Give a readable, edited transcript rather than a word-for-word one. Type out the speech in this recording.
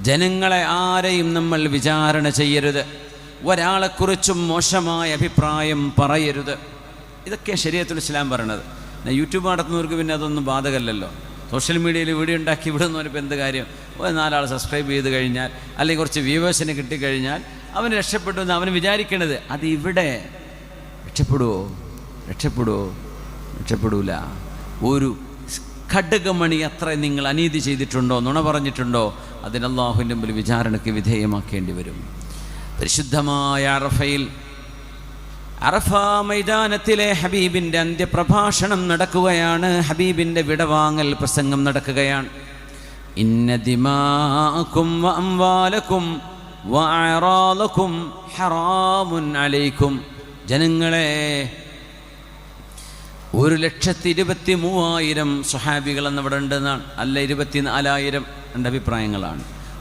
ജനങ്ങളെ ആരെയും നമ്മൾ വിചാരണ ചെയ്യരുത്. ഒരാളെക്കുറിച്ചും മോശമായ അഭിപ്രായം പറയരുത്. ഇതൊക്കെ ശരീഅത്തുൽ ഇസ്ലാം പറയണത്. യൂട്യൂബ് നടത്തുന്നവർക്ക് പിന്നെ അതൊന്നും ബാധകമല്ലല്ലോ. സോഷ്യൽ മീഡിയയിൽ വീഡിയോ ഉണ്ടാക്കി വിടുന്നവരിപ്പോൾ എന്ത് കാര്യം? 4 സബ്സ്ക്രൈബ് ചെയ്ത് കഴിഞ്ഞാൽ അല്ലെങ്കിൽ കുറച്ച് വ്യൂവേഴ്സിന് കിട്ടിക്കഴിഞ്ഞാൽ അവന് രക്ഷപ്പെട്ടു എന്ന് അവന് വിചാരിക്കണത്. അത് ഇവിടെ രക്ഷപ്പെടൂല. ഒരു ഖഡ്ഗമണി അത്ര നിങ്ങൾ അനീതി ചെയ്തിട്ടുണ്ടോ, നുണ പറഞ്ഞിട്ടുണ്ടോ, അതിന് അല്ലാഹുവിൻ്റെ മുമ്പിൽ വിചാരണയ്ക്ക് വിധേയമാക്കേണ്ടി വരും. പരിശുദ്ധമായ അറഫ മൈതാനത്തിലെ ഹബീബിൻ്റെ അന്ത്യപ്രഭാഷണം നടക്കുകയാണ്. ഹബീബിൻ്റെ വിടവാങ്ങൽ പ്രസംഗം നടക്കുകയാണ്. ഇന്ന ദിമാഅക്കും വ അംവാലക്കും വ അഅറാദക്കും ഹറാമുൻ അലൈക്കും. ജനങ്ങളെ, 1,23,000 സ്വഹാബികൾ എന്നിവിടെ ഉണ്ടെന്നാണ്. അല്ല 24,000, രണ്ട് അഭിപ്രായങ്ങളാണ്.